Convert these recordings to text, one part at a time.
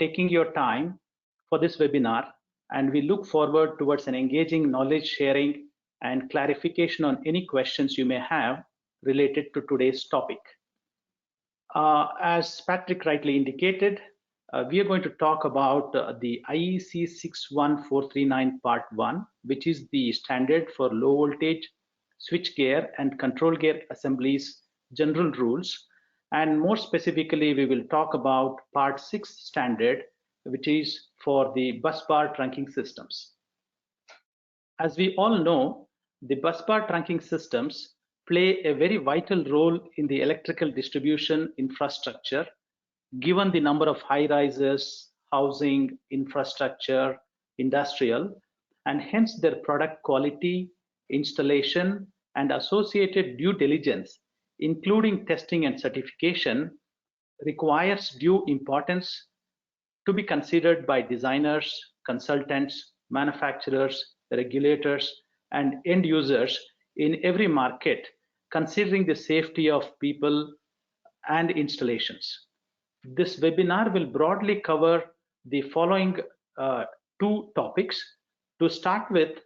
taking your time for this webinar, and we look forward towards an engaging knowledge sharing and clarification on any questions you may have related to today's topic. As Patrick rightly indicated, we are going to talk about the IEC 61439 Part 1, which is the standard for low voltage switchgear and control gear assemblies general rules. And more specifically, we will talk about Part 6 standard, which is for the busbar trunking systems. As we all know, the busbar trunking systems play a very vital role in the electrical distribution infrastructure, given the number of high rises, housing, infrastructure, industrial, and hence their product quality, installation, and associated due diligence, including testing and certification, requires due importance to be considered by designers, consultants, manufacturers, regulators, and end users in every market, considering the safety of people and installations. This webinar will broadly cover the following two topics. To start with,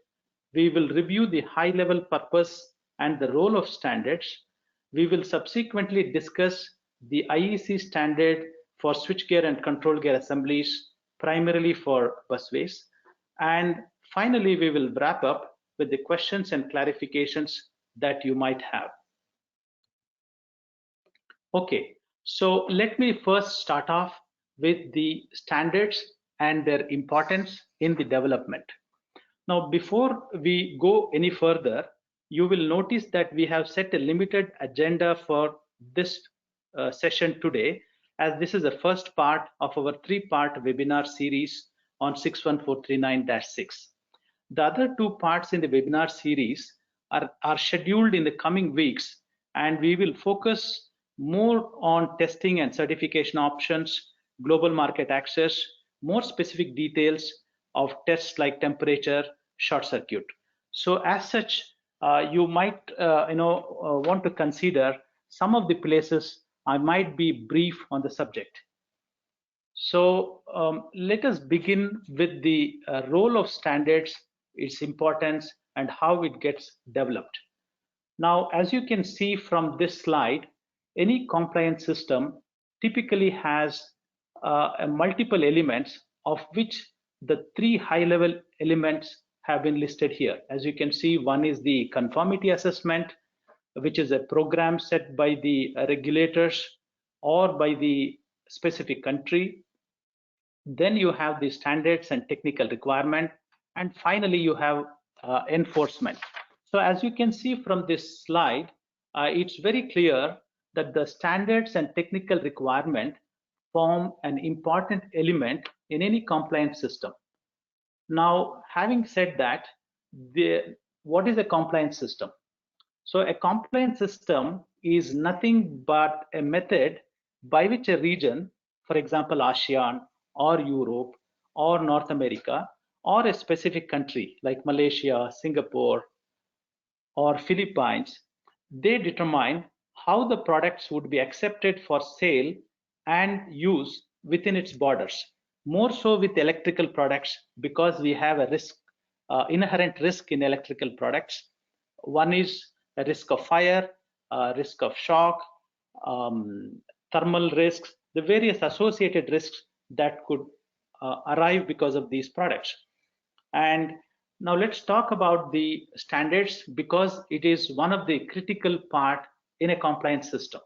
we will review the high-level purpose and the role of standards. We will subsequently discuss the IEC standard for switchgear and control gear assemblies, primarily for busways. And finally, we will wrap up with the questions and clarifications that you might have. Okay, so let me first start off with the standards and their importance in the development. Now, before we go any further, you will notice that we have set a limited agenda for this session today, as this is the first part of our three-part webinar series on 61439-6. The other two parts in the webinar series are scheduled in the coming weeks, and we will focus more on testing and certification options, global market access, more specific details of tests like temperature, short circuit. So as such, you might want to consider some of the places I might be brief on the subject. So let us begin with the role of standards, its importance, and how it gets developed. Now, as you can see from this slide, any compliance system typically has multiple elements, of which the three high-level elements have been listed here. As you can see, one is the conformity assessment, which is a program set by the regulators or by the specific country. Then you have the standards and technical requirement, and finally you have enforcement. So as you can see from this slide, it's very clear that the standards and technical requirement form an important element in any compliance system. Now, having said that, what is a compliance system? So a compliance system is nothing but a method by which a region, for example, ASEAN or Europe or North America, or a specific country like Malaysia, Singapore, or Philippines, they determine how the products would be accepted for sale and use within its borders. More so with electrical products, because we have a risk, inherent risk in electrical products. One is a risk of fire, risk of shock, thermal risks, the various associated risks that could arrive because of these products. And now let's talk about the standards, because it is one of the critical part in a compliance system.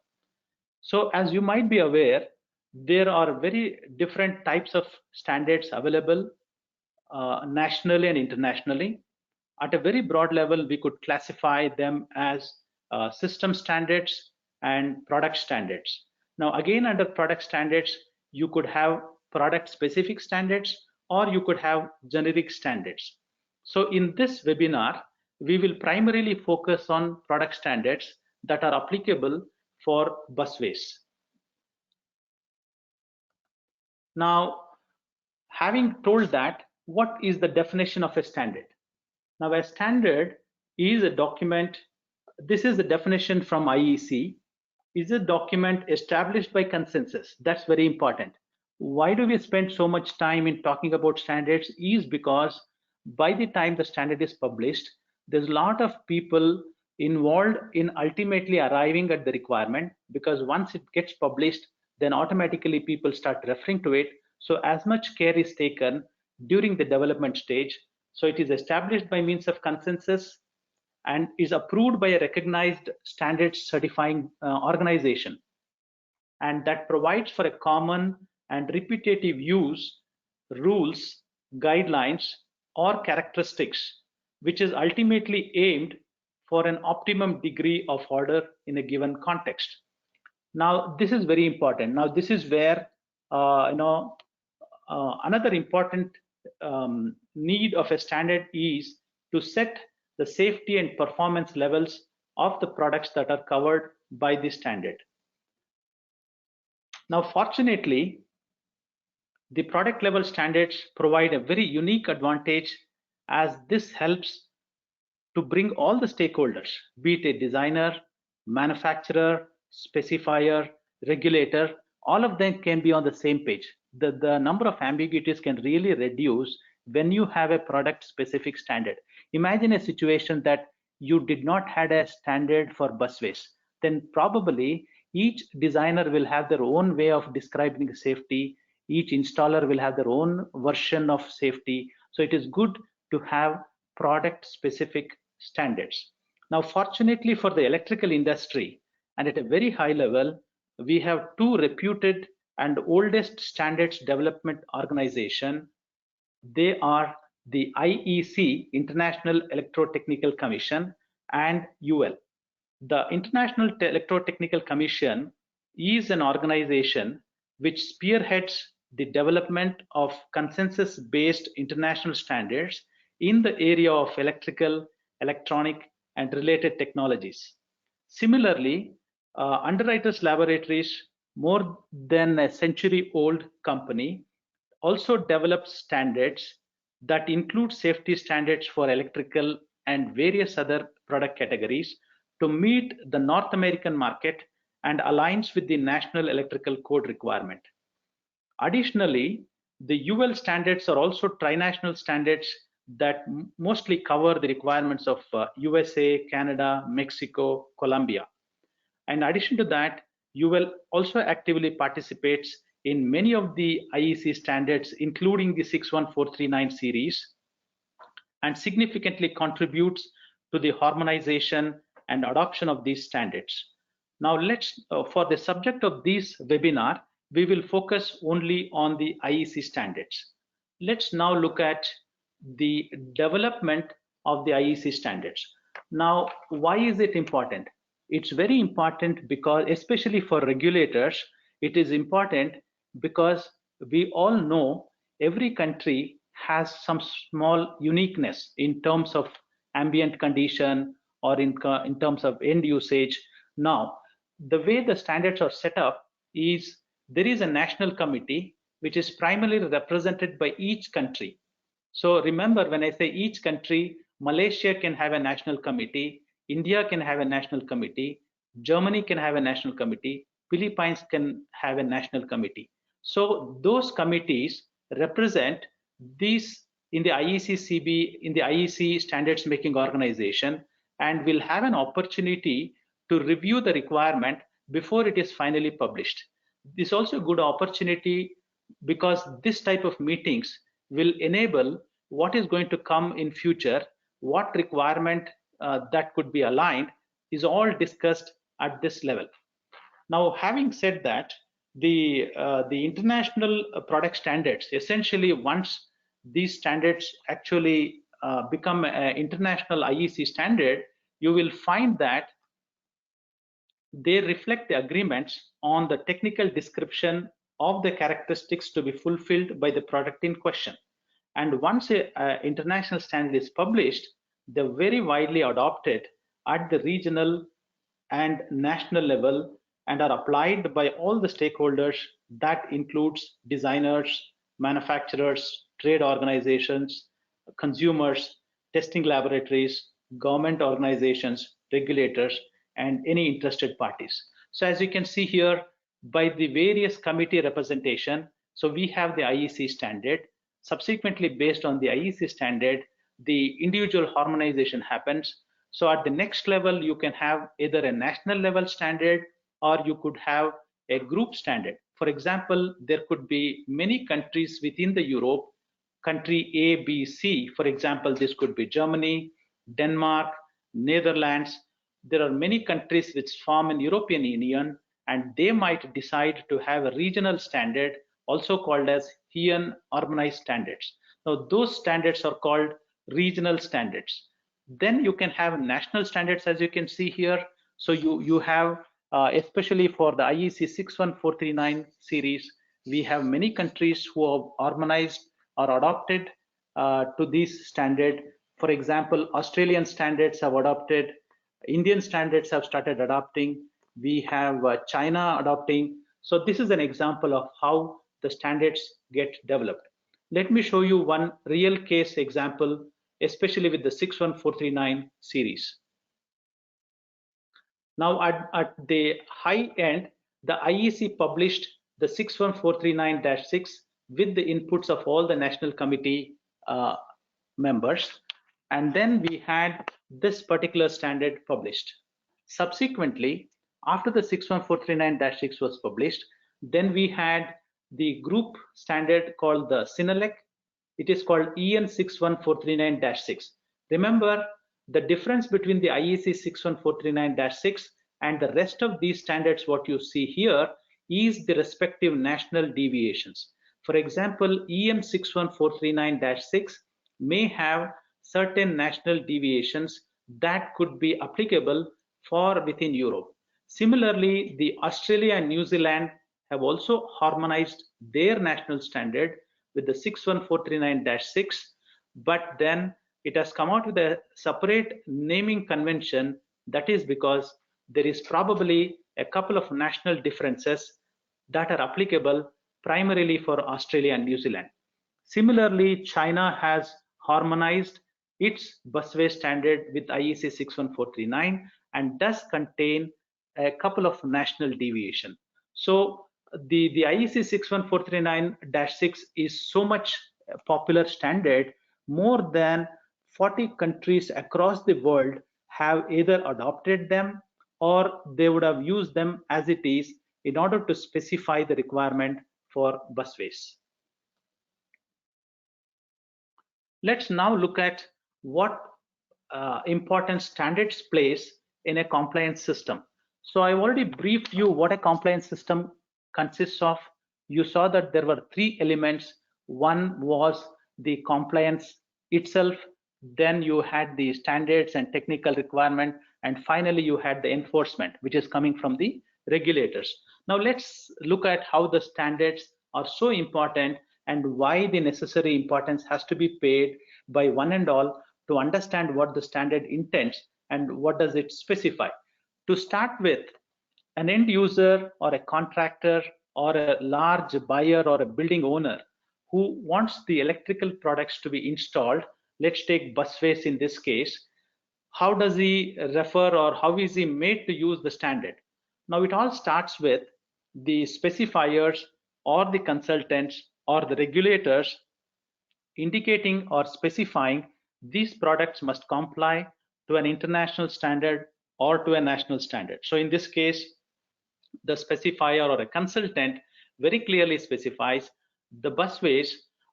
So as you might be aware, there are very different types of standards available nationally and internationally. At a very broad level, we could classify them as system standards and product standards. Now again, under product standards, you could have product specific standards, or you could have generic standards. So in this webinar, we will primarily focus on product standards that are applicable for busways. Now, having told that, what is the definition of a standard? Now, a standard is a document. This is the definition from IEC. Is a document established by consensus. That's very important. Why do we spend so much time in talking about standards is because by the time the standard is published, there's a lot of people involved in ultimately arriving at the requirement, because once it gets published, then automatically people start referring to it. So as much care is taken during the development stage. So it is established by means of consensus and is approved by a recognized standards certifying organization, and that provides for a common and repetitive use, rules, guidelines, or characteristics, which is ultimately aimed for an optimum degree of order in a given context. Now, this is very important. Now, this is where another important need of a standard is to set the safety and performance levels of the products that are covered by this standard. Now, fortunately, the product level standards provide a very unique advantage, as this helps to bring all the stakeholders, be it a designer, manufacturer, specifier, regulator, all of them can be on the same page. The number of ambiguities can really reduce when you have a product specific standard. Imagine a situation that you did not had a standard for busways, then probably each designer will have their own way of describing safety. Each installer will have their own version of safety. So it is good to have product specific standards. Now, fortunately for the electrical industry, and at a very high level, we have two reputed and oldest standards development organization. They are the IEC, International Electrotechnical Commission, and UL. The International Electrotechnical Commission is an organization which spearheads the development of consensus-based international standards in the area of electrical, electronic, and related technologies. Similarly, Underwriters Laboratories, more than a century-old company, also develops standards that include safety standards for electrical and various other product categories to meet the North American market and aligns with the National Electrical Code requirement. Additionally, the UL standards are also trinational standards that mostly cover the requirements of USA, Canada, Mexico, Colombia. In addition to that, UL also actively participates in many of the IEC standards, including the 61439 series, and significantly contributes to the harmonization and adoption of these standards. Now, for the subject of this webinar, we will focus only on the IEC standards. Let's now look at the development of the IEC standards. Now, why is it important? It's very important because, especially for regulators, it is important because we all know every country has some small uniqueness in terms of ambient condition or in terms of end usage. Now, the way the standards are set up is there is a national committee which is primarily represented by each country. So remember, when I say each country, Malaysia can have a national committee, India can have a national committee, Germany can have a national committee, Philippines can have a national committee. So those committees represent these in the IEC in the IEC standards making organization, and will have an opportunity to review the requirement before it is finally published. This is also a good opportunity because this type of meetings will enable what is going to come in future, what requirement that could be aligned is all discussed at this level. Now, having said that, the international product standards, essentially once these standards actually become an international IEC standard, you will find that they reflect the agreements on the technical description of the characteristics to be fulfilled by the product in question. And once an international standard is published, they're very widely adopted at the regional and national level and are applied by all the stakeholders. That includes designers, manufacturers, trade organizations, consumers, testing laboratories, government organizations, regulators, and any interested parties. So as you can see here, by the various committee representation, So we have the IEC standard. Subsequently, based on the IEC standard, the individual harmonization happens. So at the next level, you can have either a national level standard or you could have a group standard. For example, there could be many countries within the Europe, country A, B, C. For example, this could be Germany, Denmark, Netherlands. There are many countries which form an European Union, and they might decide to have a regional standard, also called as HEAN harmonized standards. Now, those standards are called regional standards. Then you can have national standards, as you can see here. So you have, especially for the IEC 61439 series, we have many countries who have harmonized or adopted to this standard. For example, Australian standards have adopted, Indian standards have started adopting, we have China adopting. So this is an example of how the standards get developed. Let me show you one real case example, especially with the 61439 series. Now at the high end, the IEC published the 61439-6 with the inputs of all the national committee members. And then we had this particular standard published. Subsequently, after the 61439-6 was published, then we had the group standard called the CINALEC. It is called EN 61439-6. Remember, the difference between the IEC 61439-6 and the rest of these standards, what you see here, is the respective national deviations. For example, EN 61439-6 may have certain national deviations that could be applicable for within Europe. Similarly, the Australia and New Zealand have also harmonized their national standard with the 61439-6, but then it has come out with a separate naming convention. That is because there is probably a couple of national differences that are applicable primarily for Australia and New Zealand. Similarly, China has harmonized its busway standard with IEC 61439 and does contain a couple of national deviation. So the IEC 61439-6 is so much popular standard, more than 40 countries across the world have either adopted them or they would have used them as it is in order to specify the requirement for busways. Let's now look at what important standards plays in a compliance system. So I've already briefed you what a compliance system consists of. You saw that there were three elements. One was the compliance itself, then you had the standards and technical requirement, and finally you had the enforcement, which is coming from the regulators. Now let's look at how the standards are so important and why the necessary importance has to be paid by one and all to understand what the standard intends and what does it specify. To start with, an end user or a contractor or a large buyer or a building owner who wants the electrical products to be installed, let's take busways in this case, how does he refer or how is he made to use the standard? Now it all starts with the specifiers or the consultants or the regulators indicating or specifying these products must comply to an international standard or to a national standard. So in this case, the specifier or a consultant very clearly specifies the busways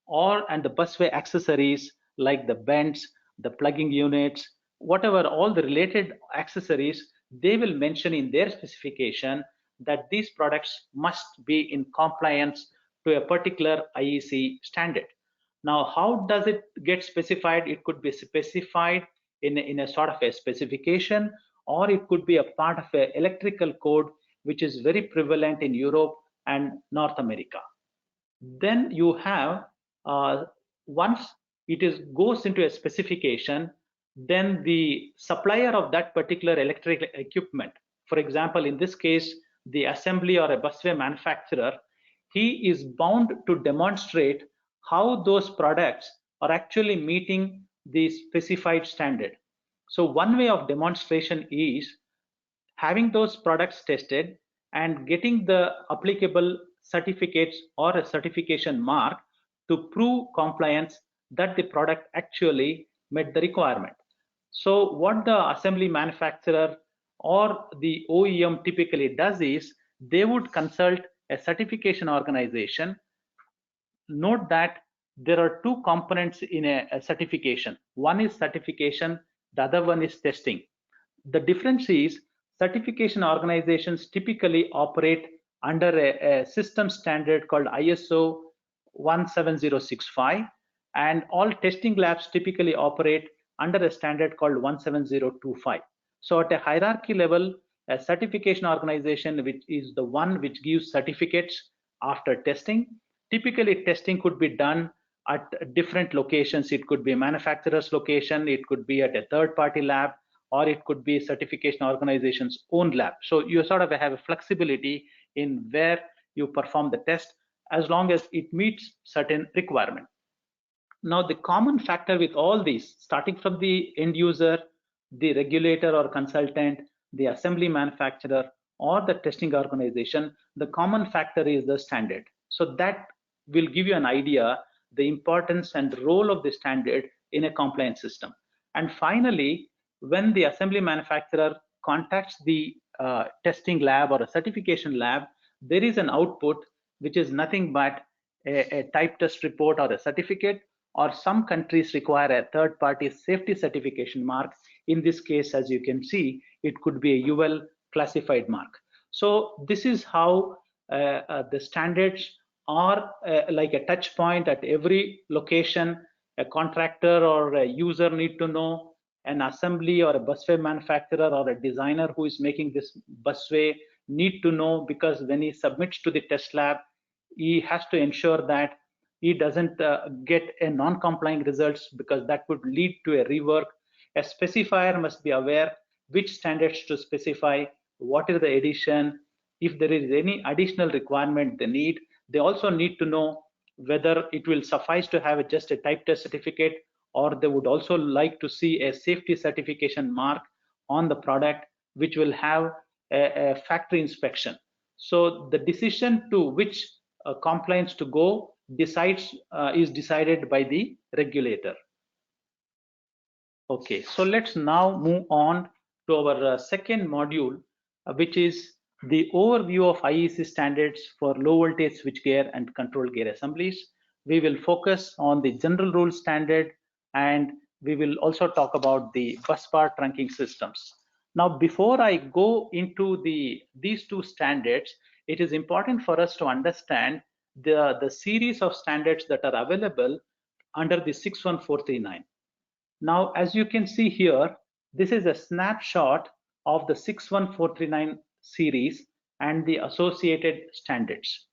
and the busway accessories like the bends, the plugging units, whatever, all the related accessories, they will mention in their specification that these products must be in compliance to a particular IEC standard. Now, how does it get specified? It could be specified in a sort of a specification, or it could be a part of an electrical code, which is very prevalent in Europe and North America. Then you have, once it goes into a specification, then the supplier of that particular electrical equipment, for example, in this case, the assembly or a busway manufacturer, he is bound to demonstrate how those products are actually meeting the specified standard. So one way of demonstration is having those products tested and getting the applicable certificates or a certification mark to prove compliance that the product actually met the requirement. So what the assembly manufacturer or the OEM typically does is they would consult a certification organization. Note that there are two components in a certification. One is certification, the other one is testing. The difference is certification organizations typically operate under a system standard called ISO 17065, and all testing labs typically operate under a standard called 17025. So at a hierarchy level, a certification organization, which is the one which gives certificates after testing. Typically, testing could be done at different locations. It could be a manufacturer's location, it could be at a third-party lab, or it could be certification organization's own lab. So you sort of have a flexibility in where you perform the test as long as it meets certain requirement. Now, the common factor with all these, starting from the end user, the regulator or consultant, the assembly manufacturer, or the testing organization, the common factor is the standard. So that will give you an idea the importance and role of the standard in a compliance system. And finally, when the assembly manufacturer contacts the testing lab or a certification lab, there is an output which is nothing but a type test report or a certificate, or some countries require a third-party safety certification mark. In this case, as you can see, it could be a UL classified mark. So this is how the standards are like a touch point at every location. A contractor or a user need to know, an assembly or a busway manufacturer or a designer who is making this busway need to know, because when he submits to the test lab, he has to ensure that he doesn't get a non-complying results, because that could lead to a rework. A specifier must be aware which standards to specify, what is the addition, if there is any additional requirement they need. They also need to know whether it will suffice to have just a type test certificate, or they would also like to see a safety certification mark on the product, which will have a factory inspection. So the decision to which compliance to go is decided by the regulator. Okay, so let's now move on to our second module, which is the overview of IEC standards for low voltage switchgear and control gear assemblies. We will focus on the general rule standard, and we will also talk about the busbar trunking systems. Now, before I go into these two standards, it is important for us to understand the series of standards that are available under the 61439. Now, as you can see here, this is a snapshot of the 61439 series and the associated standards.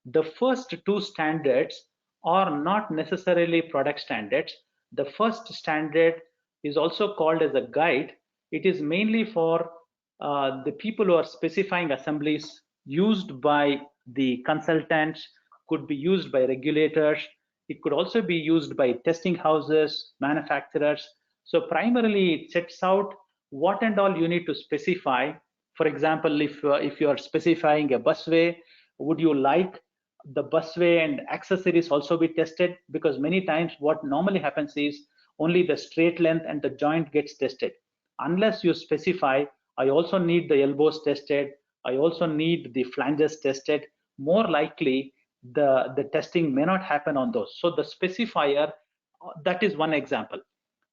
The first two standards are not necessarily product standards. The first standard is also called as a guide. It is mainly for the people who are specifying assemblies used by the consultants, could be used by regulators. It could also be used by testing houses, manufacturers. So primarily it sets out what and all you need to specify. For example, if you are specifying a busway, would you like the busway and accessories also be tested? Because many times what normally happens is only the straight length and the joint gets tested. Unless you specify, I also need the elbows tested, I also need the flanges tested, more likely the testing may not happen on those. So the specifier, that is one example.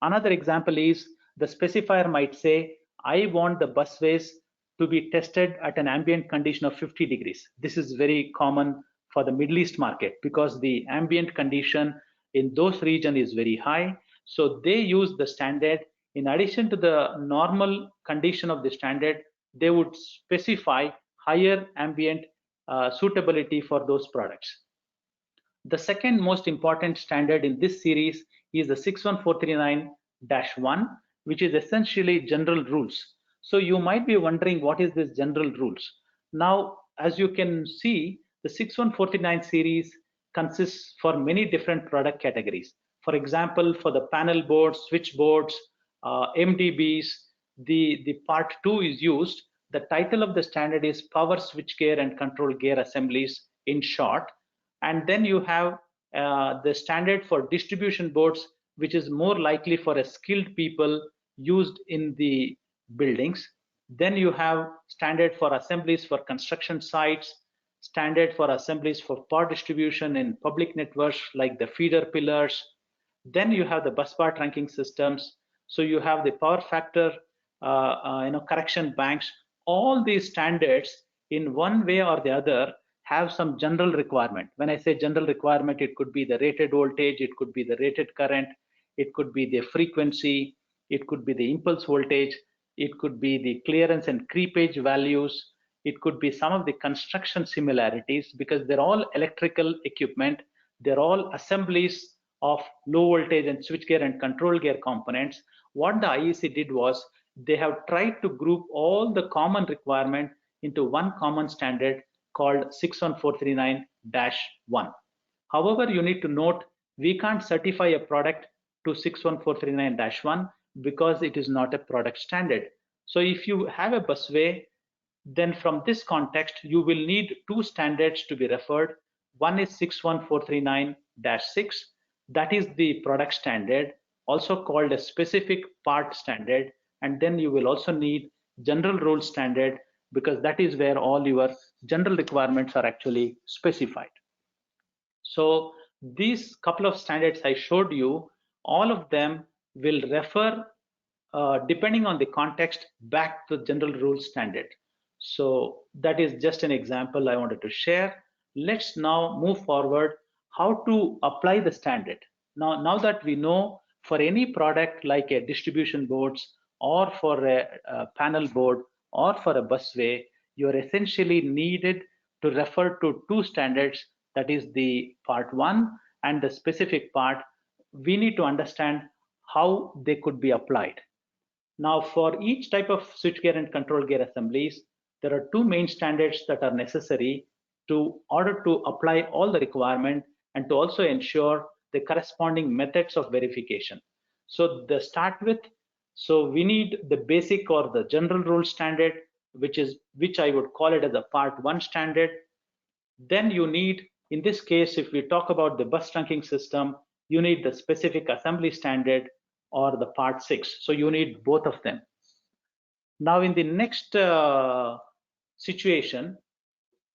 Another example is the specifier might say, I want the busways to be tested at an ambient condition of 50 degrees. This is very common for the Middle East market, because the ambient condition in those regions is very high. So they use the standard. In addition to the normal condition of the standard, they would specify higher ambient suitability for those products. The second most important standard in this series is the 61439-1, which is essentially general rules. So you might be wondering, what is this general rules? Now, as you can see, the 6149 series consists for many different product categories. For example, for the panel boards, switch boards, MDBs, the part 2 is used. The title of the standard is Power Switchgear and Control Gear Assemblies, in short. And then you have the standard for distribution boards, which is more likely for a skilled people used in the buildings. Then you have standard for assemblies for construction sites, standard for assemblies for power distribution in public networks like the feeder pillars. Then you have the bus bar trunking systems. So you have the power factor correction banks. All these standards in one way or the other have some general requirement. When I say general requirement, it could be the rated voltage, it could be the rated current, it could be the frequency, it could be the impulse voltage, it could be the clearance and creepage values, it could be some of the construction similarities, because they're all electrical equipment, they're all assemblies of low voltage and switchgear and control gear components. What the IEC did was they have tried to group all the common requirement into one common standard called 61439-1. However, you need to note we can't certify a product to 61439-1 because it is not a product standard. So if you have a busway, then from this context, you will need two standards to be referred. One is 61439-6, that is the product standard, also called a specific part standard. And then you will also need general rule standard, because that is where all your general requirements are actually specified. So these couple of standards I showed you, all of them will refer, depending on the context, back to general rule standard. So that is just an example I wanted to share. Let's now move forward how to apply the standard. Now that we know for any product like a distribution boards or for a panel board or for a busway, you're essentially needed to refer to two standards, that is the part 1 and the specific part. We need to understand how they could be applied. Now, for each type of switchgear and control gear assemblies, there are two main standards that are necessary to order to apply all the requirement and to also ensure the corresponding methods of verification. So the start with, so we need the basic or the general rule standard, which I would call it as a part 1 standard. Then you need, in this case, if we talk about the bus trunking system, you need the specific assembly standard or the part 6. So you need both of them. Now in the next situation,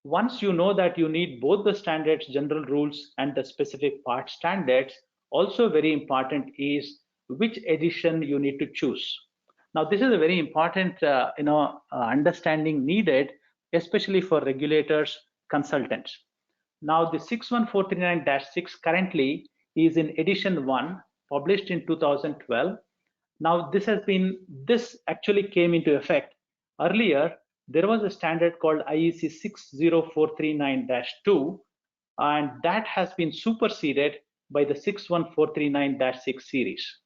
once you know that you need both the standards, general rules, and the specific part standards, also very important is which edition you need to choose. Now this is a very important understanding needed, especially for regulators, consultants. Now the 61439-6 currently is in edition 1, published in 2012. Now this actually came into effect. Earlier, there was a standard called IEC 60439-2, and that has been superseded by the 61439-6 series.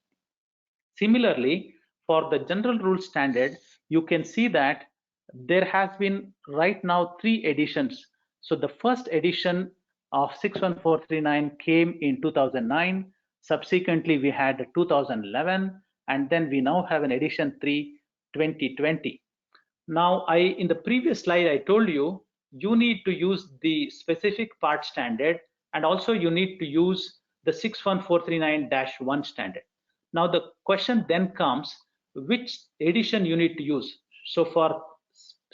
Similarly, for the general rule standard, you can see that there has been right now 3 editions. So the first edition of 61439 came in 2009. Subsequently, we had 2011, and then we now have an edition 3, 2020. Now, in the previous slide, I told you, you need to use the specific part standard, and also you need to use the 61439-1 standard. Now, the question then comes, which edition you need to use? So for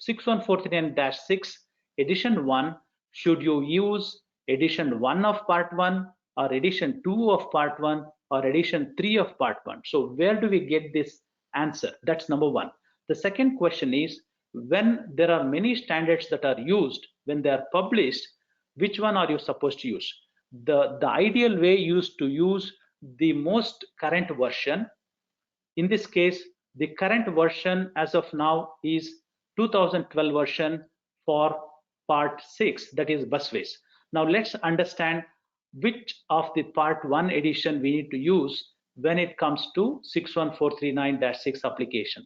61439-6, edition 1, should you use edition 1 of part 1, or edition 2 of part 1, or edition 3 of part 1? So where do we get this answer? That's number 1. The second question is, when there are many standards that are used, when they are published, which one are you supposed to use? The ideal way is to use the most current version. In this case, the current version as of now is 2012 version for part 6, that is busways. Now let's understand which of the part 1 edition we need to use when it comes to 61439-6 application.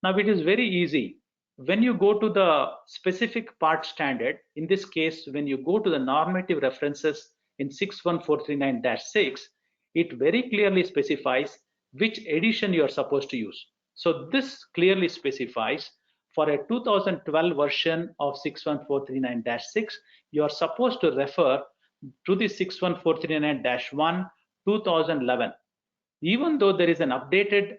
Now it is very easy. When you go to the specific part standard, in this case, when you go to the normative references in 61439-6, it very clearly specifies which edition you are supposed to use. So this clearly specifies for a 2012 version of 61439-6, you are supposed to refer to the 61439-1 2011. Even though there is an updated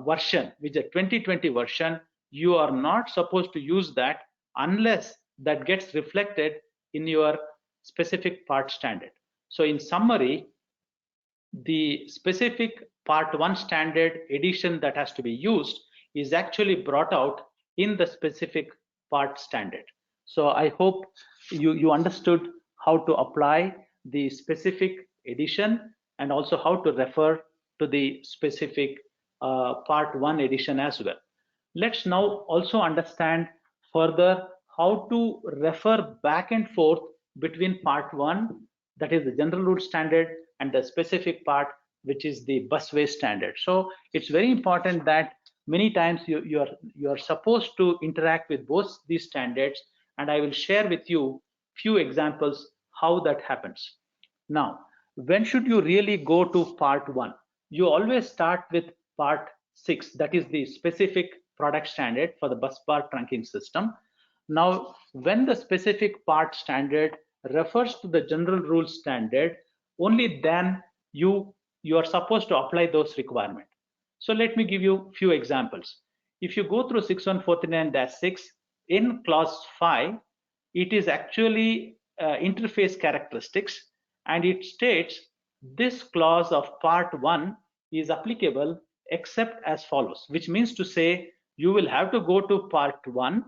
version, which is a 2020 version, you are not supposed to use that unless that gets reflected in your specific part standard. So in summary, the specific part 1 standard edition that has to be used is actually brought out in the specific part standard. So I hope you understood how to apply the specific edition and also how to refer to the specific part 1 edition as well. Let's now also understand further how to refer back and forth between part 1, that is the general rule standard, and the specific part, which is the busway standard. So it's very important that many times you are supposed to interact with both these standards, and I will share with you few examples how that happens. Now, when should you really go to part 1? You always start with part 6, that is the specific product standard for the bus bar trunking system. Now, when the specific part standard refers to the general rule standard, only then you are supposed to apply those requirements. So let me give you few examples. If you go through 61439-6, in clause 5, it is actually interface characteristics, and it states this clause of part 1 is applicable except as follows, which means to say you will have to go to part 1,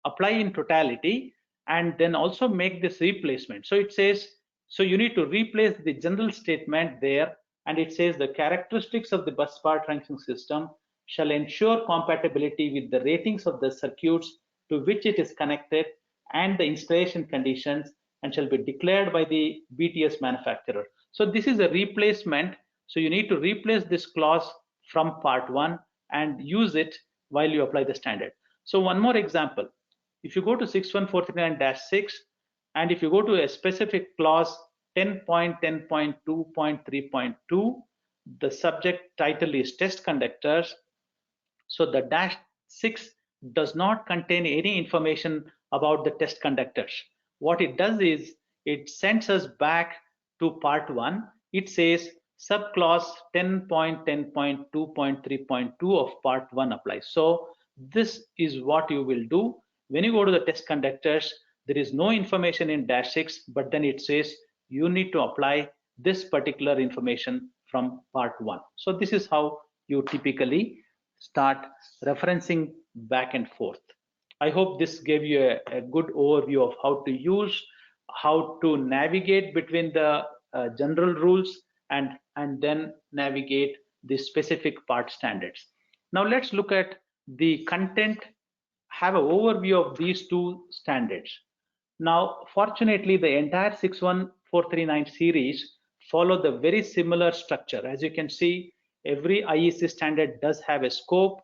apply in totality, and then also make this replacement. So it says, so you need to replace the general statement there, and it says the characteristics of the bus bar trunking system shall ensure compatibility with the ratings of the circuits to which it is connected and the installation conditions, and shall be declared by the BTS manufacturer. So this is a replacement. So you need to replace this clause from part 1 and use it while you apply the standard. So one more example. If you go to 61439-6, and if you go to a specific clause 10.10.2.3.2, the subject title is test conductors. So the -6 does not contain any information about the test conductors. What it does is it sends us back to part 1. It says subclause 10.10.2.3.2 of part 1 applies. So this is what you will do. When you go to the test conductors, there is no information in -6, but then it says you need to apply this particular information from part 1. So this is how you typically start referencing back and forth. I hope this gave you a good overview of how to use, how to navigate between the general rules and then navigate the specific part standards. Now let's look at the content, have an overview of these two standards. Now, fortunately, the entire 61439 series follow the very similar structure. As you can see, every IEC standard does have a scope.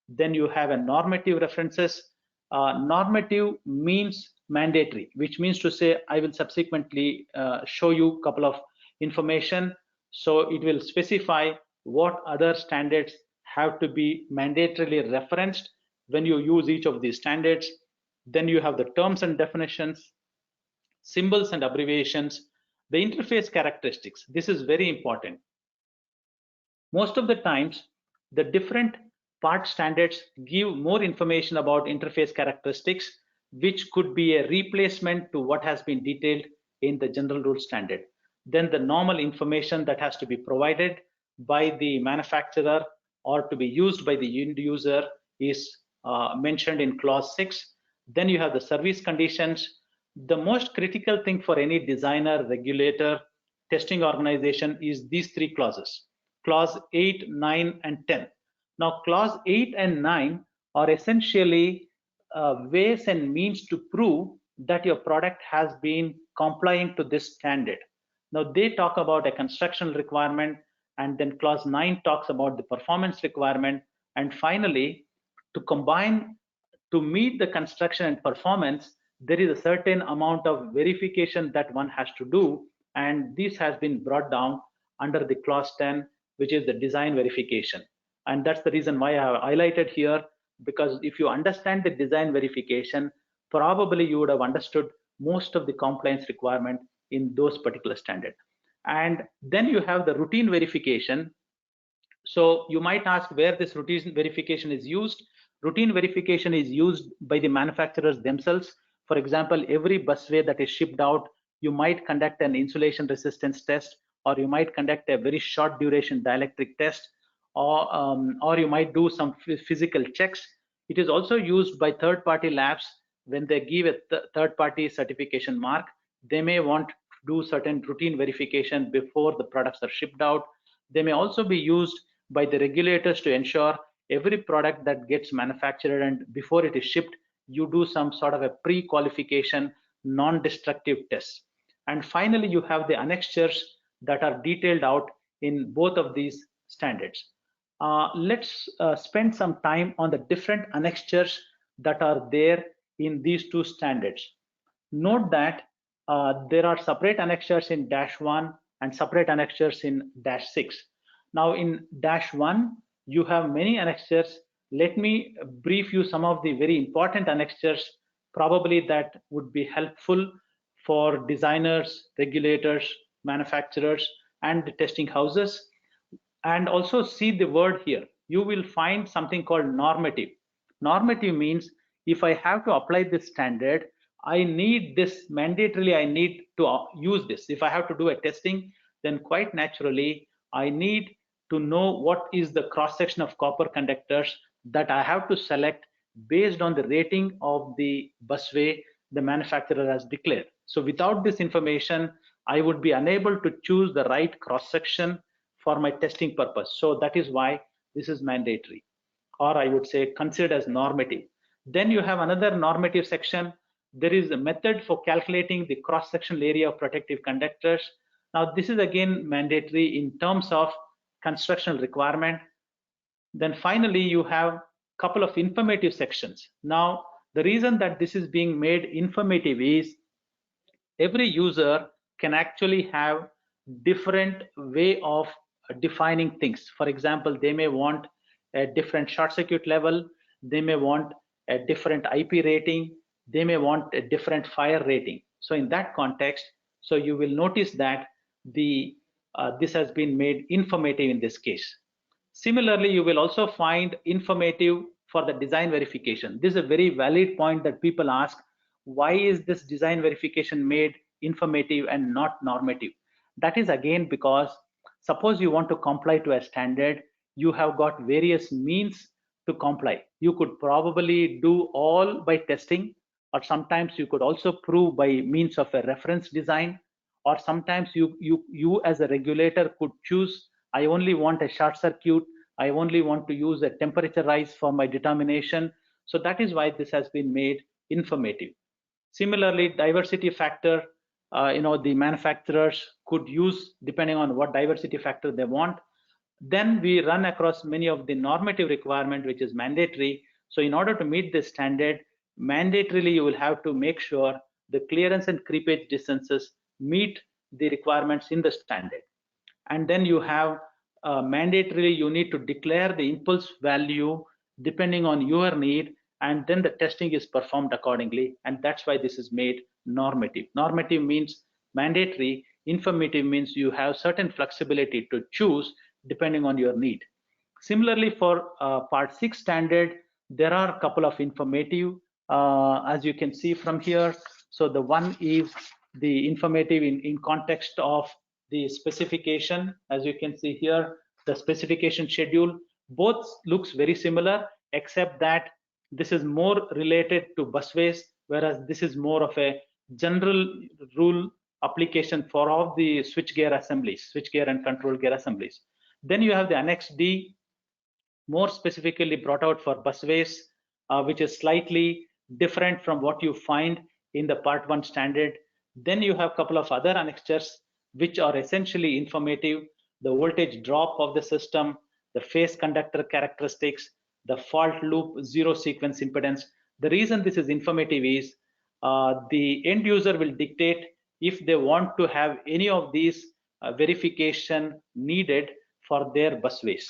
Then you have a normative references. Normative means mandatory, which means to say I will subsequently show you a couple of information. So it will specify what other standards have to be mandatorily referenced when you use each of these standards. Then you have the terms and definitions, symbols and abbreviations, the interface characteristics. This is very important. Most of the times, the different part standards give more information about interface characteristics, which could be a replacement to what has been detailed in the general rule standard. Then the normal information that has to be provided by the manufacturer or to be used by the end user is mentioned in clause 6. Then you have the service conditions. The most critical thing for any designer, regulator, testing organization is these three clauses, clause 8, 9, and 10. Now, clause 8 and 9 are essentially ways and means to prove that your product has been complying to this standard. Now, they talk about a construction requirement, and then clause 9 talks about the performance requirement, and finally, to combine to meet the construction and performance, there is a certain amount of verification that one has to do, and this has been brought down under the clause 10, which is the design verification. And that's the reason why I have highlighted here because if you understand the design verification, probably you would have understood most of the compliance requirement in those particular standard. And then you have the routine verification. So you might ask where this routine verification is used. Routine verification is used by the manufacturers themselves. For example, every busway that is shipped out, you might conduct an insulation resistance test, or you might conduct a very short duration dielectric test, or you might do some physical checks. It is also used by third-party labs when they give a third-party certification mark. They may want to do certain routine verification before the products are shipped out. They may also be used by the regulators to ensure every product that gets manufactured and before it is shipped, you do some sort of a pre-qualification non-destructive test. And finally, you have the annexures that are detailed out in both of these standards. Let's spend some time on the different annexures that are there in these two standards. Note that there are separate annexures in -1 and separate annexures in -6. Now in -1, you have many annexures. Let me brief you some of the very important annexures, probably that would be helpful for designers, regulators, manufacturers, and the testing houses. And also see the word here. You will find something called normative. Normative means if I have to apply this standard, I need this mandatorily, I need to use this. If I have to do a testing, then quite naturally, I need to know what is the cross section of copper conductors that I have to select based on the rating of the busway the manufacturer has declared. So without this information, I would be unable to choose the right cross section for my testing purpose. So that is why this is mandatory, or I would say considered as normative. Then you have another normative section. There is a method for calculating the cross-sectional area of protective conductors. Now this is again mandatory in terms of constructional requirement. Then finally you have a couple of informative sections. Now the reason that this is being made informative is every user can actually have different way of defining things. For example, they may want a different short circuit level, they may want a different IP rating, they may want a different fire rating. So in that context, so you will notice that this has been made informative in this case. Similarly, you will also find informative for the design verification. This is a very valid point that people ask, why is this design verification made informative and not normative? That is again because suppose you want to comply to a standard, you have got various means to comply. You could probably do all by testing, or sometimes you could also prove by means of a reference design, or sometimes you as a regulator could choose, I only want a short circuit, I only want to use a temperature rise for my determination. So that is why this has been made informative. Similarly, diversity factor, the manufacturers could use depending on what diversity factor they want. Then we run across many of the normative requirement, which is mandatory. So in order to meet this standard, mandatorily you will have to make sure the clearance and creepage distances meet the requirements in the standard. And then you have mandatorily you need to declare the impulse value depending on your need, and then the testing is performed accordingly, and that's why this is made normative. Normative means mandatory, informative means you have certain flexibility to choose depending on your need. Similarly, for part 6 standard, there are a couple of informative as you can see from here. So the one is the informative in context of the specification. As you can see here, the specification schedule both looks very similar, except that this is more related to busways, whereas this is more of a general rule application for all the switchgear assemblies, switchgear and control gear assemblies. Then you have the Annex D, more specifically brought out for busways, which is slightly different from what you find in the Part 1 standard. Then you have a couple of other annexures which are essentially informative: the voltage drop of the system, the phase conductor characteristics, the fault loop zero sequence impedance. The reason this is informative is the end user will dictate if they want to have any of these verification needed for their busways.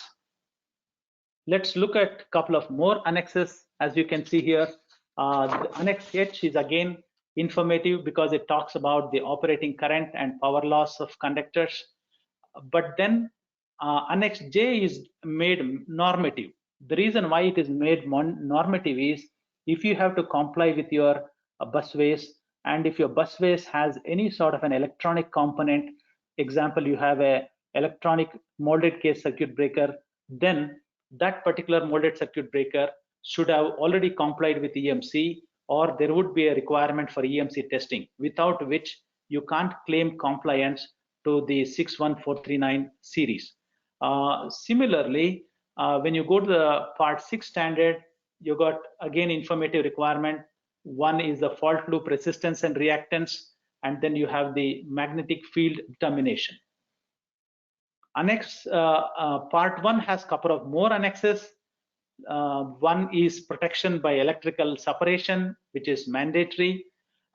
Let's look at a couple of more annexes. As you can see here, the Annex H is again informative because it talks about the operating current and power loss of conductors. But then Annex J is made normative. The reason why it is made normative is if you have to comply with your busways, and if your busways has any sort of an electronic component, example, you have a electronic molded case circuit breaker, then that particular molded circuit breaker should have already complied with EMC, or there would be a requirement for EMC testing, without which you can't claim compliance to the 61439 series. Similarly, when you go to the Part 6 standard, you got again informative requirement. One is the fault loop resistance and reactance, and then you have the magnetic field determination. Annex Part 1 has a couple of more annexes. One is protection by electrical separation, which is mandatory.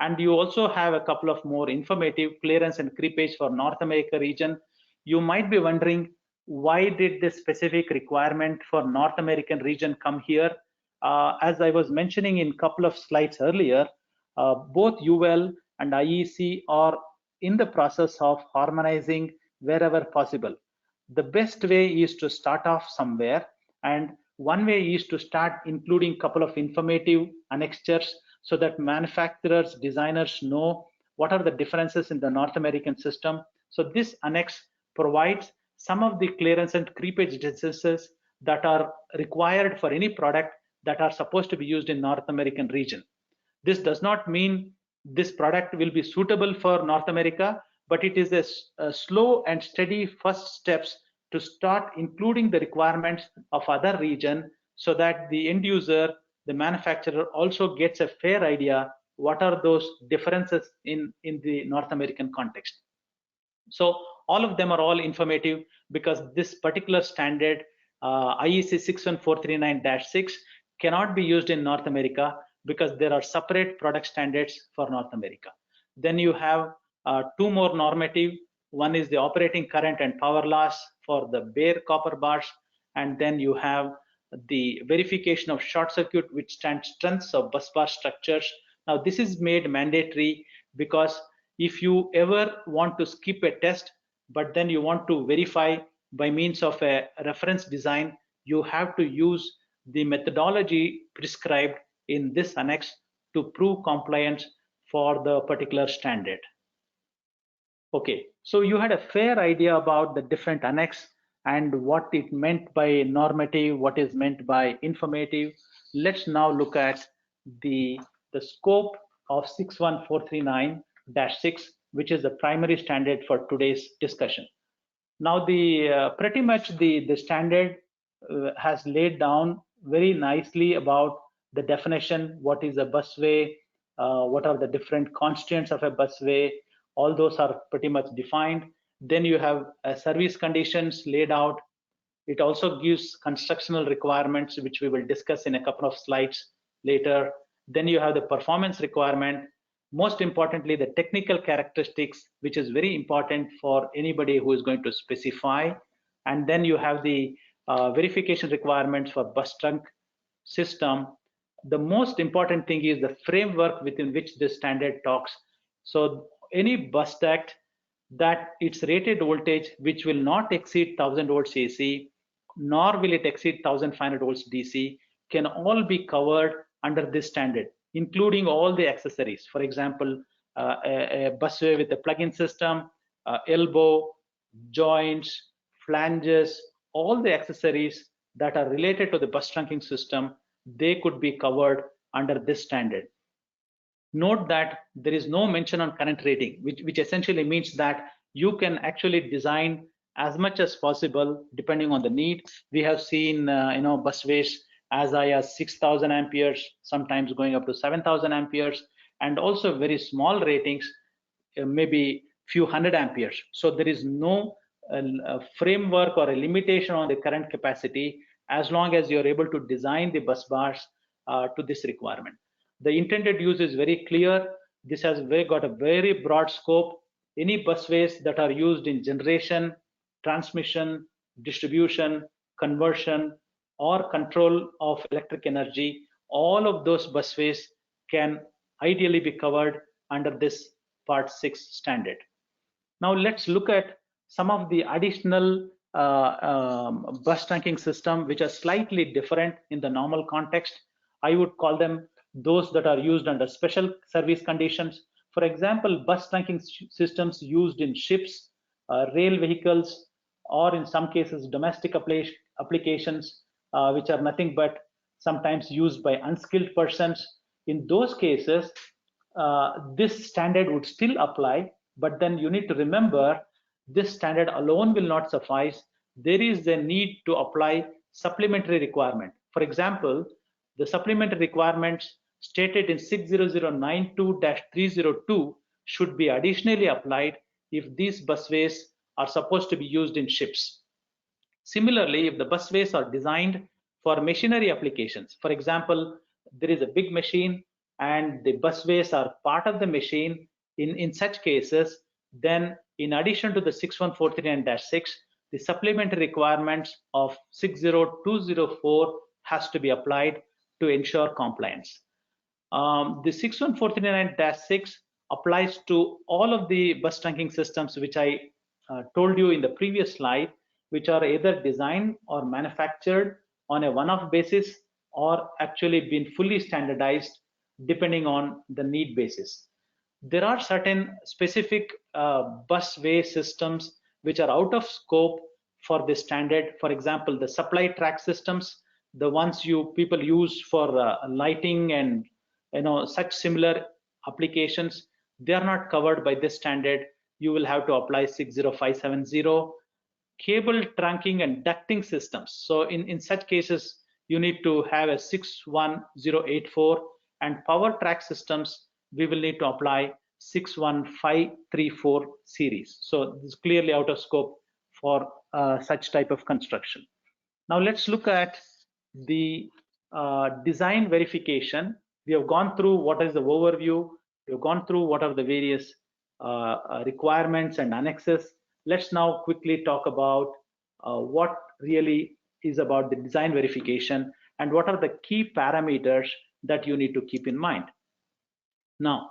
And you also have a couple of more informative clearance and creepage for North America region. You might be wondering, why did this specific requirement for North American region come here? As I was mentioning in a couple of slides earlier, both UL and IEC are in the process of harmonizing wherever possible. The best way is to start off somewhere, and one way is to start including a couple of informative annexures so that manufacturers, designers know what are the differences in the North American system. So this annex provides some of the clearance and creepage distances that are required for any product that are supposed to be used in North American region. This does not mean this product will be suitable for North America, but it is a slow and steady first steps to start including the requirements of other region, so that the end user, the manufacturer, also gets a fair idea what are those differences in the North American context. So all of them are all informative because this particular standard, IEC 61439-6, cannot be used in North America because there are separate product standards for North America. Then you have two more normative. One is the operating current and power loss for the bare copper bars, and then you have the verification of short circuit withstand strengths of bus bar structures. Now this is made mandatory because if you ever want to skip a test, but then you want to verify by means of a reference design, you have to use the methodology prescribed in this annex to prove compliance for the particular standard. Okay, so you had a fair idea about the different annex and what it meant by normative, what is meant by informative. Let's now look at the scope of 61439-6, which is the primary standard for today's discussion. Now, pretty much the standard has laid down very nicely about the definition, what is a busway, what are the different constituents of a busway, all those are pretty much defined. Then you have service conditions laid out. It also gives constructional requirements, which we will discuss in a couple of slides later. Then you have the performance requirement. Most importantly, the technical characteristics, which is very important for anybody who is going to specify. And then you have the verification requirements for bus trunk system. The most important thing is the framework within which this standard talks. So any bus duct that its rated voltage, which will not exceed 1000 volts AC, nor will it exceed 1500 volts DC, can all be covered under this standard, including all the accessories. For example, a busway with a plug-in system, elbow, joints, flanges, all the accessories that are related to the bus trunking system, they could be covered under this standard. Note that there is no mention on current rating, which essentially means that you can actually design as much as possible depending on the need. We have seen busways as high as 6000 amperes, sometimes going up to 7000 amperes, and also very small ratings, maybe few hundred amperes. So there is no framework or a limitation on the current capacity as long as you're able to design the bus bars to this requirement. The intended use is very clear. This has got a very broad scope. Any busways that are used in generation, transmission, distribution, conversion, or control of electric energy, all of those busways can ideally be covered under this Part 6 standard. Now let's look at some of the additional bus trunking system which are slightly different in the normal context. I would call them those that are used under special service conditions. For example, bus trunking systems used in ships, rail vehicles, or in some cases domestic applications, which are nothing but sometimes used by unskilled persons. In those cases, this standard would still apply, but then you need to remember this standard alone will not suffice. There is a need to apply supplementary requirement. For example, the supplementary requirements stated in 60092-302 should be additionally applied if these busways are supposed to be used in ships. Similarly, if the busways are designed for machinery applications, for example, there is a big machine and the busways are part of the machine, in such cases, then in addition to the 61439-6, the supplementary requirements of 60204 has to be applied to ensure compliance. The 61439-6 applies to all of the bus trunking systems which I told you in the previous slide, which are either designed or manufactured on a one-off basis or actually been fully standardized depending on the need basis. There are certain specific busway systems which are out of scope for this standard. For example, the supply track systems, the ones people use for lighting and such similar applications, they are not covered by this standard. You will have to apply 60570. Cable trunking and ducting systems. So in such cases, you need to have a 61084, and power track systems, we will need to apply 61534 series. So this is clearly out of scope for such type of construction. Now let's look at the design verification. We have gone through what is the overview. We have gone through what are the various requirements and annexes. Let's now quickly talk about what really is about the design verification and what are the key parameters that you need to keep in mind. Now,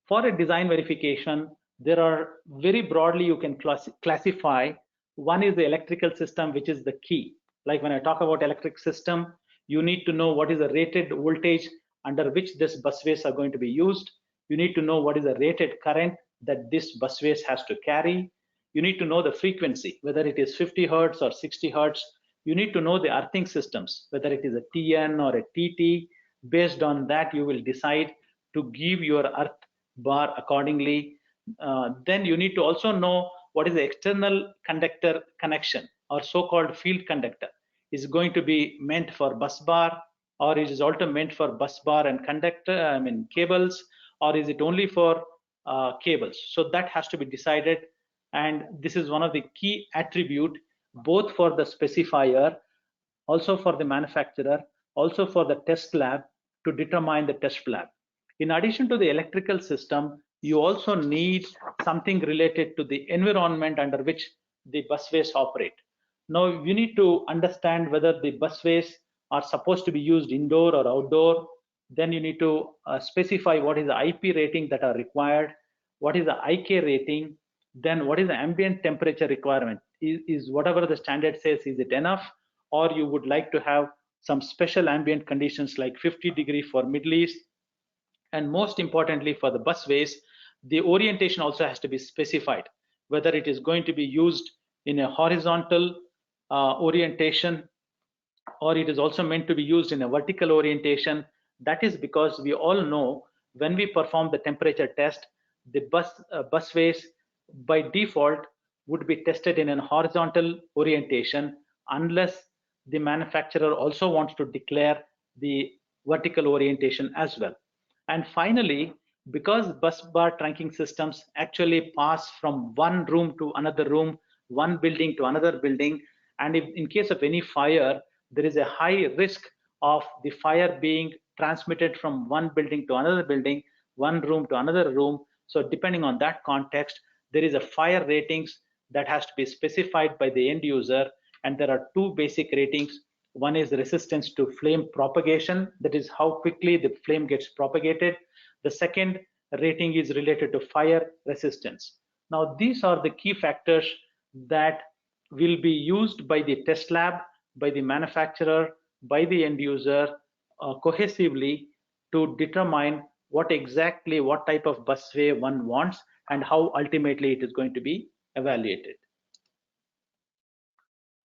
for a design verification, there are very broadly you can classify. One is the electrical system, which is the key. Like when I talk about electric system, you need to know what is the rated voltage under which this busways are going to be used. You need to know what is the rated current that this busways has to carry. You need to know the frequency, whether it is 50 hertz or 60 hertz. You need to know the earthing systems, whether it is a TN or a TT. Based on that, you will decide to give your earth bar accordingly. Then you need to also know what is the external conductor connection or so-called field conductor. Is going to be meant for bus bar, or it is also meant for bus bar and conductor, cables, or is it only for cables? So that has to be decided. And this is one of the key attribute, both for the specifier, also for the manufacturer, also for the test lab to determine the test lab. In addition to the electrical system, you also need something related to the environment under which the busways operate. Now you need to understand whether the busways are supposed to be used indoor or outdoor. Then you need to specify what is the IP rating that are required, what is the IK rating, then what is the ambient temperature requirement. Is whatever the standard says, is it enough, or you would like to have some special ambient conditions like 50 degree for Middle East. And most importantly, for the busways, the orientation also has to be specified, whether it is going to be used in a horizontal orientation, or it is also meant to be used in a vertical orientation. That is because we all know when we perform the temperature test, the busways by default would be tested in a horizontal orientation unless the manufacturer also wants to declare the vertical orientation as well. And finally, because bus bar trunking systems actually pass from one room to another room, one building to another building, and if in case of any fire, there is a high risk of the fire being transmitted from one building to another building, one room to another room. So depending on that context, there is a fire ratings that has to be specified by the end user, and there are two basic ratings. One is resistance to flame propagation, that is how quickly the flame gets propagated. The second rating is related to fire resistance. Now these are the key factors that will be used by the test lab, by the manufacturer, by the end user cohesively to determine what type of busway one wants and how ultimately it is going to be evaluated.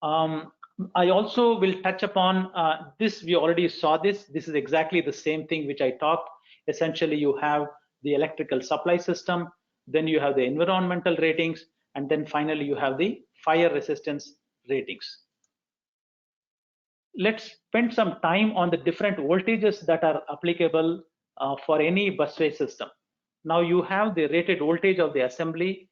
I also will touch upon this. We already saw this. This is exactly the same thing which I talked. Essentially, you have the electrical supply system, then you have the environmental ratings, and then finally you have the fire resistance ratings. Let's spend some time on the different voltages that are applicable for any busway system. Now you have the rated voltage of the assembly.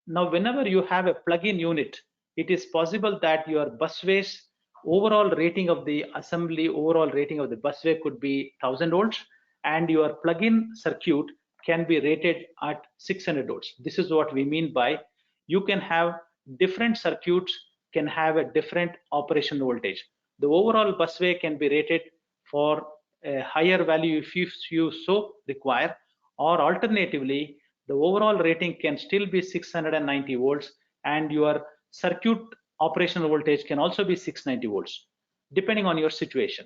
Now whenever you have a plug-in unit, it is possible that your busways overall rating of the assembly, overall rating of the busway could be 1000 volts, and your plug-in circuit can be rated at 600 volts. This is what we mean by you can have different circuits can have a different operation voltage. The overall busway can be rated for a higher value if you so require, or alternatively, the overall rating can still be 690 volts and your circuit operational voltage can also be 690 volts, depending on your situation.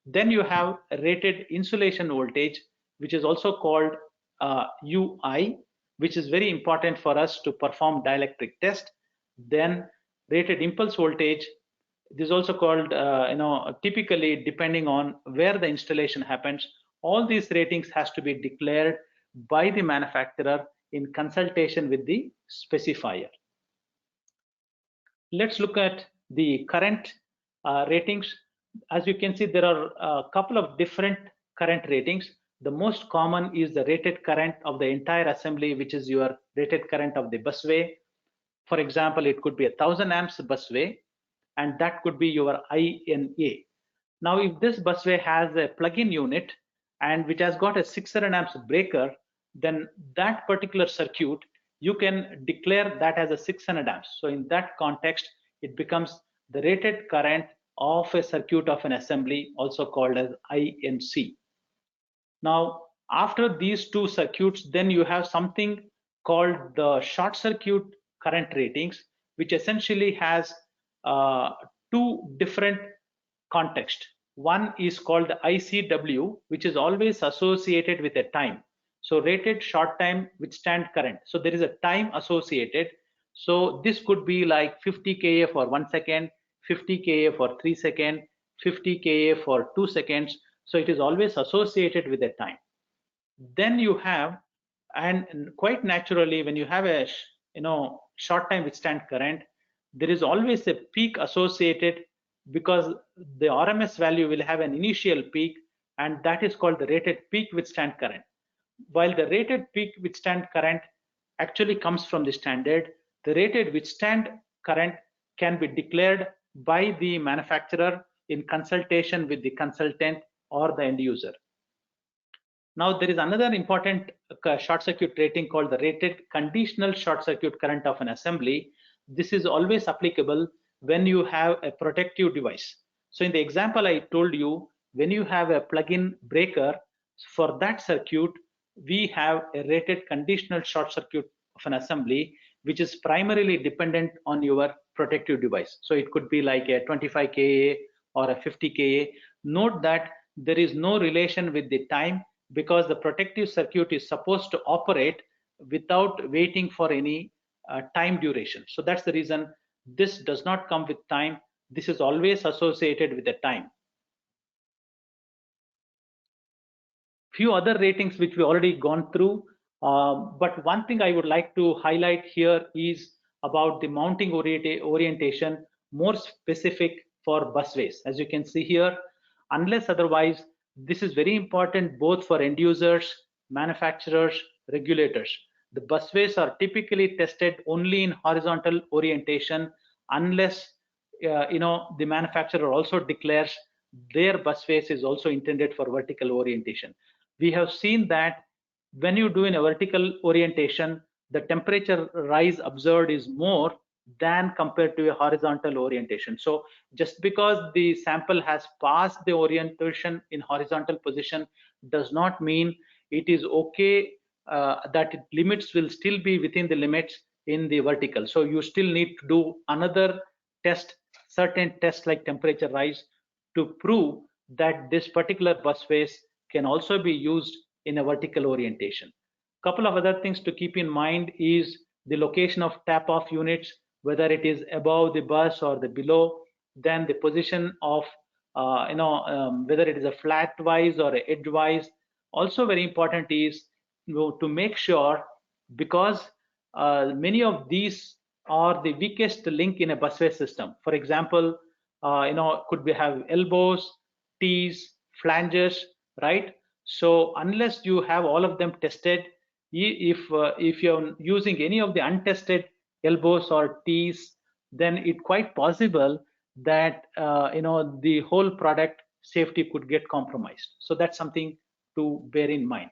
Then you have a rated insulation voltage, which is also called UI, which is very important for us to perform dielectric test. Then rated impulse voltage, this is also called, typically depending on where the installation happens, all these ratings has to be declared by the manufacturer in consultation with the specifier. Let's look at the current ratings. As you can see, there are a couple of different current ratings. The most common is the rated current of the entire assembly, which is your rated current of the busway. For example, it could be 1000 amps busway, and that could be your INA. Now, if this busway has a plug-in unit and which has got a 600 amps breaker, then that particular circuit, you can declare that as a 600 amps. So in that context, it becomes the rated current of a circuit of an assembly, also called as INC. Now, after these two circuits, then you have something called the short circuit current ratings, which essentially has two different contexts. One is called the ICW, which is always associated with a time. So rated short time withstand current. So there is a time associated. So this could be like 50 kA for 1 second, 50 kA for 3 seconds, 50 kA for 2 seconds. So it is always associated with a time. Then you have, and quite naturally, when you have a short time withstand current, there is always a peak associated, because the RMS value will have an initial peak, and that is called the rated peak withstand current. While the rated peak withstand current actually comes from the standard, the rated withstand current can be declared by the manufacturer in consultation with the consultant or the end user. Now there is another important short circuit rating called the rated conditional short circuit current of an assembly. This is always applicable when you have a protective device. So in the example I told you, when you have a plug-in breaker, for that circuit, we have a rated conditional short circuit of an assembly, which is primarily dependent on your protective device. So it could be like a 25 kA or a 50 kA. Note that there is no relation with the time, because the protective circuit is supposed to operate without waiting for any time duration. So that's the reason this does not come with time. This is always associated with the time. Few other ratings which we already gone through, but one thing I would like to highlight here is about the mounting orientation, more specific for busways. As you can see here, unless otherwise, this is very important both for end users, manufacturers, regulators. The busways are typically tested only in horizontal orientation unless the manufacturer also declares their busways is also intended for vertical orientation. We have seen that when you do in a vertical orientation, the temperature rise observed is more than compared to a horizontal orientation. So just because the sample has passed the orientation in horizontal position does not mean it is okay, that limits will still be within the limits in the vertical. So you still need to do another test, certain tests like temperature rise, to prove that this particular busways can also be used in a vertical orientation. Couple of other things to keep in mind is the location of tap off units, whether it is above the bus or the below, then the position of whether it is a flat wise or a edge wise. Also very important is to make sure, because many of these are the weakest link in a busway system. For example, could we have elbows, T's, flanges, right? So unless you have all of them tested, if you're using any of the untested elbows or T's, then it's quite possible that the whole product safety could get compromised. So that's something to bear in mind.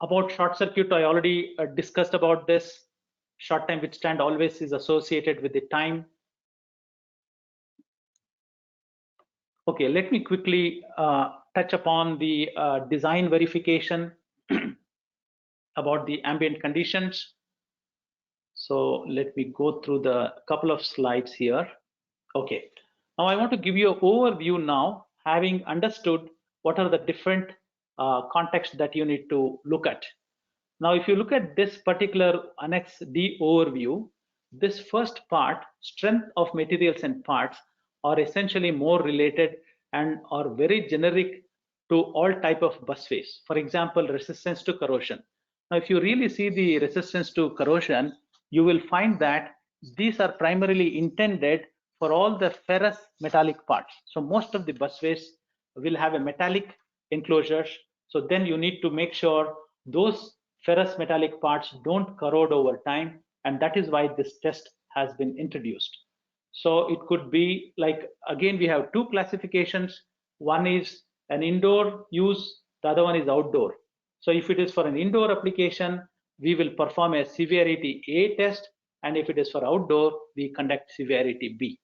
About short circuit, I already discussed about this. Short time withstand always is associated with the time. Okay, let me quickly touch upon the design verification about the ambient conditions. So let me go through the couple of slides here. Okay, now I want to give you an overview now, having understood what are the different contexts that you need to look at. Now, if you look at this particular Annex D overview, this first part, strength of materials and parts, are essentially more related and are very generic to all type of busways. For example, resistance to corrosion. Now, if you really see the resistance to corrosion, you will find that these are primarily intended for all the ferrous metallic parts. So most of the busways will have a metallic enclosures. So then you need to make sure those ferrous metallic parts don't corrode over time, and that is why this test has been introduced. So it could be like, again, we have two classifications. One is an indoor use, the other one is outdoor. So if it is for an indoor application, we will perform a severity A test, and if it is for outdoor, we conduct severity B.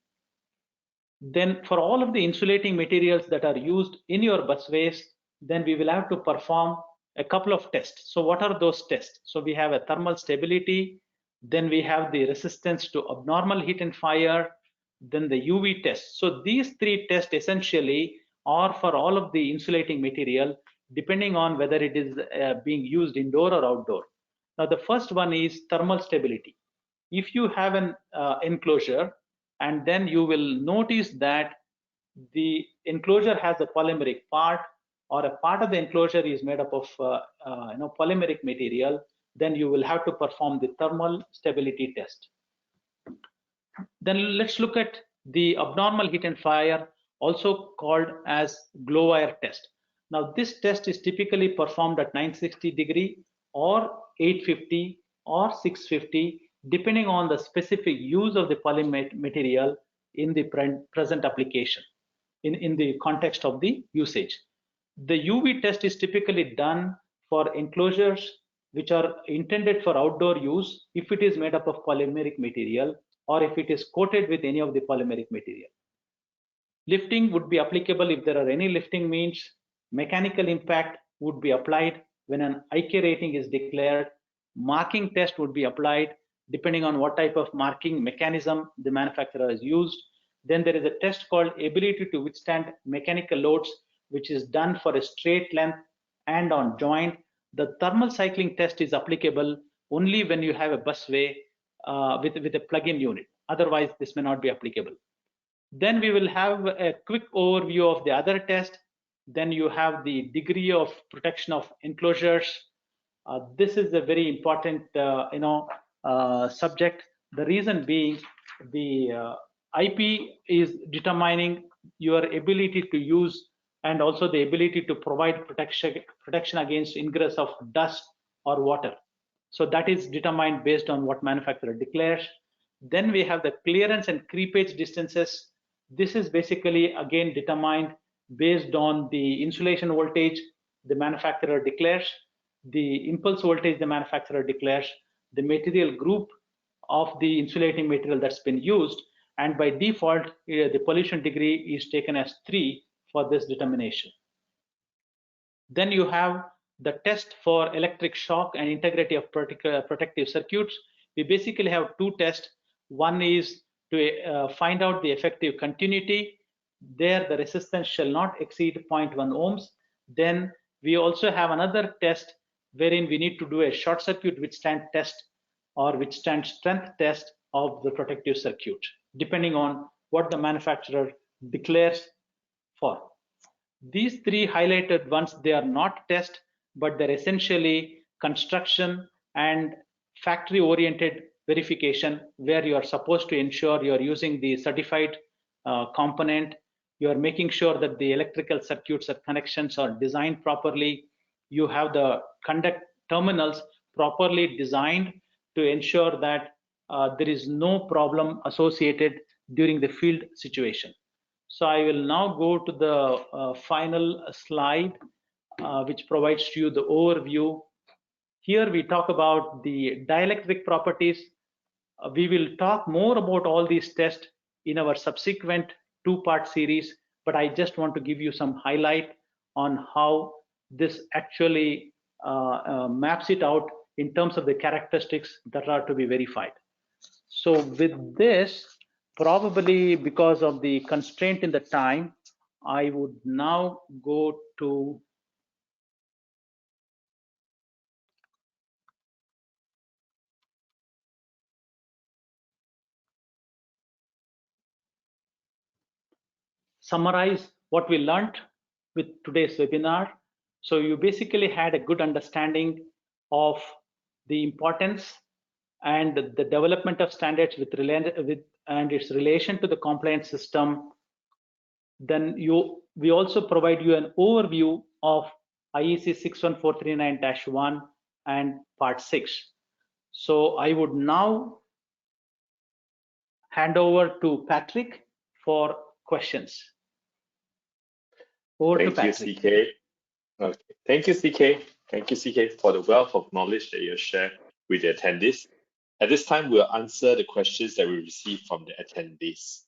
Then for all of the insulating materials that are used in your busways, then we will have to perform a couple of tests. So what are those tests? So we have a thermal stability, then we have the resistance to abnormal heat and fire, then the UV test. So these three tests essentially are for all of the insulating material, depending on whether it is being used indoor or outdoor. Now the first one is thermal stability. If you have an enclosure, and then you will notice that the enclosure has a polymeric part, or a part of the enclosure is made up of polymeric material, then you will have to perform the thermal stability test. Then let's look at the abnormal heat and fire, also called as glow wire test. Now this test is typically performed at 960 degree or 850 or 650, depending on the specific use of the polymer material in the present application, in the context of the usage. The UV test is typically done for enclosures which are intended for outdoor use if it is made up of polymeric material, or if it is coated with any of the polymeric material. Lifting would be applicable if there are any lifting means. Mechanical impact would be applied when an IK rating is declared. Marking test would be applied depending on what type of marking mechanism the manufacturer has used. Then there is a test called ability to withstand mechanical loads, which is done for a straight length and on joint. The thermal cycling test is applicable only when you have a busway with a plug-in unit. Otherwise, this may not be applicable. Then we will have a quick overview of the other test. Then you have the degree of protection of enclosures. This is a very important subject. The reason being, the IP is determining your ability to use and also the ability to provide protection against ingress of dust or water. So that is determined based on what manufacturer declares. Then we have the clearance and creepage distances. This is basically again determined based on the insulation voltage the manufacturer declares, the impulse voltage the manufacturer declares, the material group of the insulating material that's been used, and by default the pollution degree is taken as 3 for this determination. Then you have the test for electric shock and integrity of protective circuits. We basically have two tests. One is to find out the effective continuity. There the resistance shall not exceed 0.1 ohms. Then we also have another test wherein we need to do a short circuit withstand test or withstand strength test of the protective circuit, depending on what the manufacturer declares for. These three highlighted ones, they are not test, but they're essentially construction and factory oriented verification, where you are supposed to ensure you're using the certified component, you're making sure that the electrical circuits or connections are designed properly, you have the conduct terminals properly designed to ensure that there is no problem associated during the field situation. So I will now go to the final slide, which provides you the overview. Here we talk about the dielectric properties. We will talk more about all these tests in our subsequent two-part series, but I just want to give you some highlight on how this actually maps it out in terms of the characteristics that are to be verified. So with this, probably because of the constraint in the time, I would now go to summarize what we learned with today's webinar. So you basically had a good understanding of the importance and the development of standards and its relation to the compliance system. Then we also provide you an overview of IEC 61439-1 and part 6. So I would now hand over to Patrick for questions. Over to Patrick. Thank you, CK. Okay. Thank you, CK. Thank you, CK, for the wealth of knowledge that you shared with the attendees. At this time, we'll answer the questions that we received from the attendees.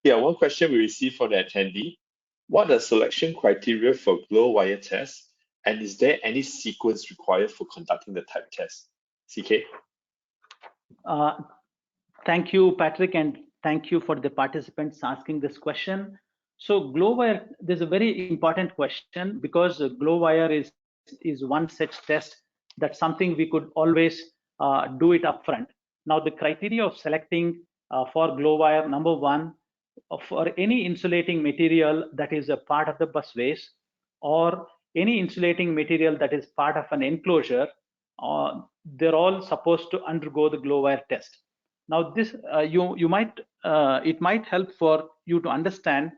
One question we received from the attendee: what are selection criteria for glow wire tests, and is there any sequence required for conducting the type test? CK? Thank you, Patrick, and thank you for the participants asking this question. So glow wire, there's a very important question, because glow wire is one such test. That's something we could always do it upfront. Now the criteria of selecting for glow wire, number one, for any insulating material that is a part of the busways, or any insulating material that is part of an enclosure, they're all supposed to undergo the glow wire test. Now this it might help for you to understand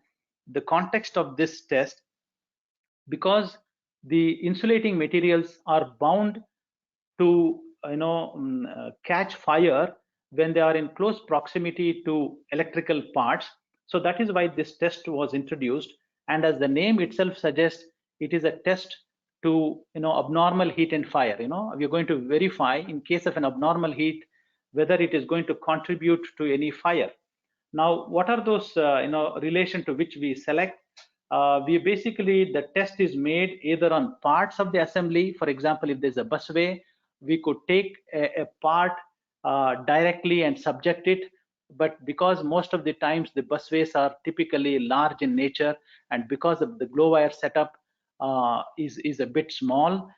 the context of this test, because the insulating materials are bound to catch fire when they are in close proximity to electrical parts. So that is why this test was introduced, and as the name itself suggests, it is a test to abnormal heat and fire. We're going to verify in case of an abnormal heat whether it is going to contribute to any fire. Now what are those relation to which we select? The test is made either on parts of the assembly. For example, if there's a busway, we could take a part directly and subject it, but because most of the times the busways are typically large in nature, and because of the glow wire setup is a bit small,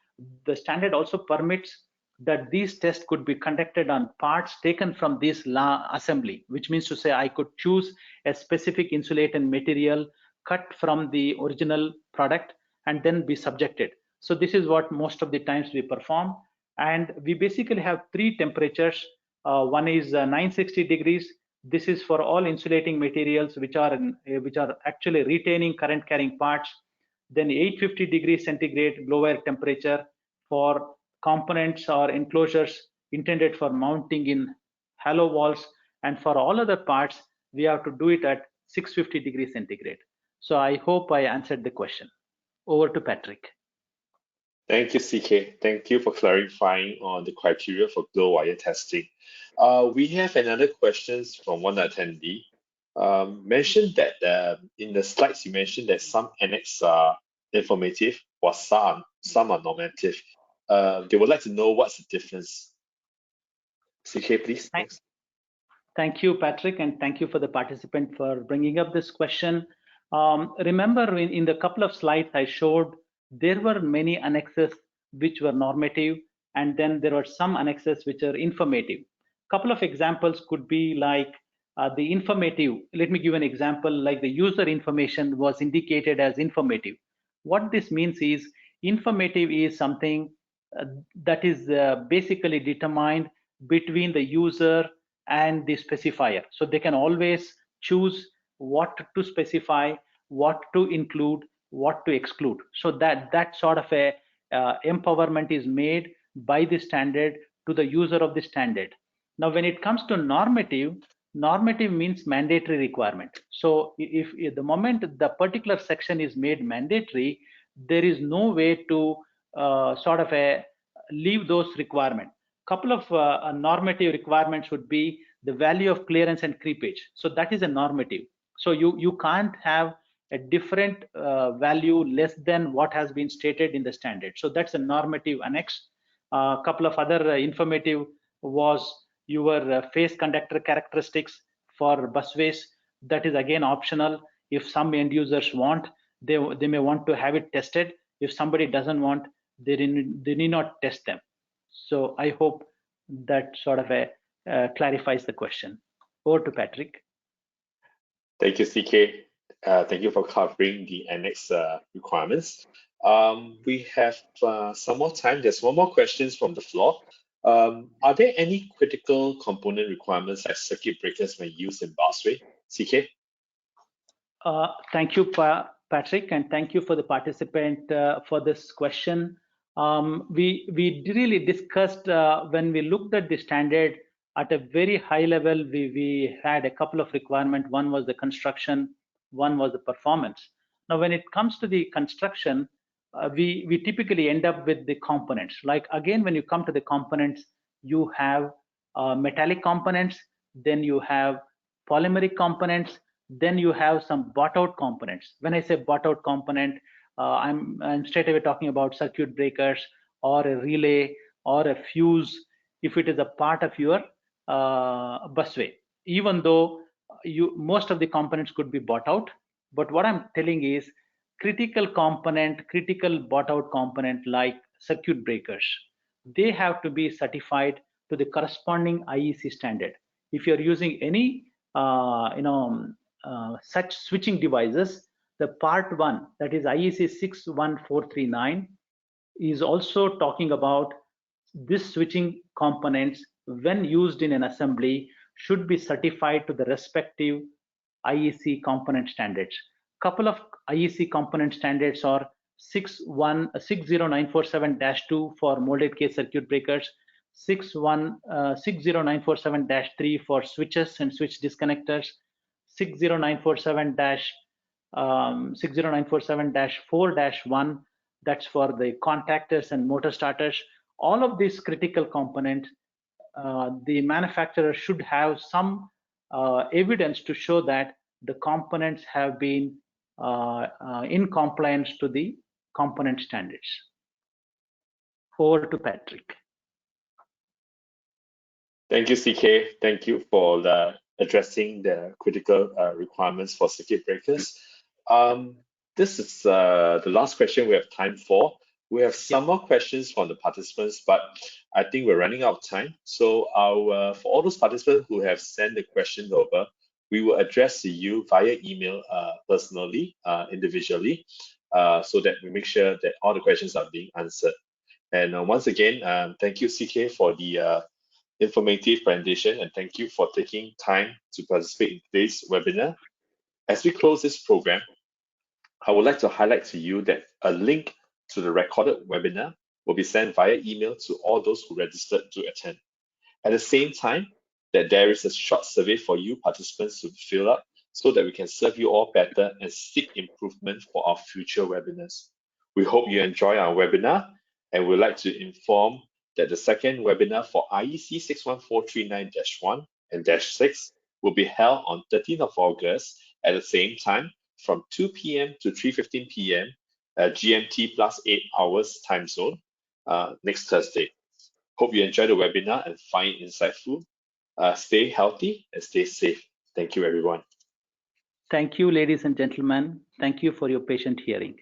the standard also permits that these tests could be conducted on parts taken from this assembly, which means to say I could choose a specific insulating material cut from the original product and then be subjected. So this is what most of the times we perform, and we basically have three temperatures. One is 960 degrees. This is for all insulating materials which are actually retaining current carrying parts. Then 850 degrees centigrade glow wire temperature for components or enclosures intended for mounting in halo walls, and for all other parts we have to do it at 650 degrees centigrade. So I hope I answered the question. Over to Patrick. Thank you, CK. Thank you for clarifying on the criteria for glow wire testing. We have another question from one attendee. Mentioned that in the slides you mentioned that some annex are informative while some are normative. They would like to know what's the difference. CK, please. Thanks. Thank you, Patrick, and thank you for the participant for bringing up this question. Remember, in the couple of slides I showed, there were many annexes which were normative, and then there were some annexes which are informative. Couple of examples could be like the informative. Let me give an example, like the user information was indicated as informative. What this means is informative is something that is basically determined between the user and the specifier. So they can always choose what to specify, what to include, what to exclude. So that sort of a empowerment is made by the standard to the user of the standard. Now, when it comes to normative, normative means mandatory requirement. So if the moment the particular section is made mandatory, there is no way to sort of leave those requirements. Couple of normative requirements would be the value of clearance and creepage. So that is a normative. So you can't have a different value less than what has been stated in the standard. So that's a normative annex. A couple of other informative was your phase conductor characteristics for busways. That is again optional. If some end users want, they may want to have it tested. If somebody doesn't want, they need not test them. So I hope that sort of clarifies the question. Over to Patrick. Thank you, CK. Thank you for covering the annex requirements. We have some more time. There's one more questions from the floor. Are there any critical component requirements like circuit breakers when used in busway? CK? Thank you, Patrick, and thank you for the participant for this question. We really discussed when we looked at the standard at a very high level. We had a couple of requirements. One was the construction, one was the performance. Now, when it comes to the construction, we typically end up with the components. Like again, when you come to the components, you have metallic components, then you have polymeric components, then you have some bought out components. When I say bought out component, I'm straight away talking about circuit breakers or a relay or a fuse if it is a part of your busway. Even though most of the components could be bought out, but what I'm telling is critical component, critical bought out component like circuit breakers, they have to be certified to the corresponding IEC standard. If you're using any such switching devices, the part 1, that is IEC 61439, is also talking about this switching components when used in an assembly should be certified to the respective IEC component standards. Couple of IEC component standards are 60947-2 for molded case circuit breakers, 60947-3 for switches and switch disconnectors, 60947-4-1, that's for the contactors and motor starters. All of these critical components, the manufacturer should have some evidence to show that the components have been in compliance to the component standards. Over to Patrick. Thank you, CK. Thank you for addressing the critical requirements for circuit breakers. This is the last question we have time for. We have some more questions from the participants, but I think we're running out of time. So for all those participants who have sent the questions over, we will address to you via email personally, individually, so that we make sure that all the questions are being answered. And once again, thank you, CK, for the informative presentation, and thank you for taking time to participate in today's webinar. As we close this program, I would like to highlight to you that a link to the recorded webinar will be sent via email to all those who registered to attend. At the same time, that there is a short survey for you participants to fill up so that we can serve you all better and seek improvement for our future webinars. We hope you enjoy our webinar. And we'd like to inform that the second webinar for IEC 61439-1 and -6 will be held on 13th of August at the same time from 2 p.m. to 3:15 p.m. GMT plus 8 hours time zone next Thursday. Hope you enjoy the webinar and find it insightful. Stay healthy and stay safe. Thank you, everyone. Thank you, ladies and gentlemen. Thank you for your patient hearing.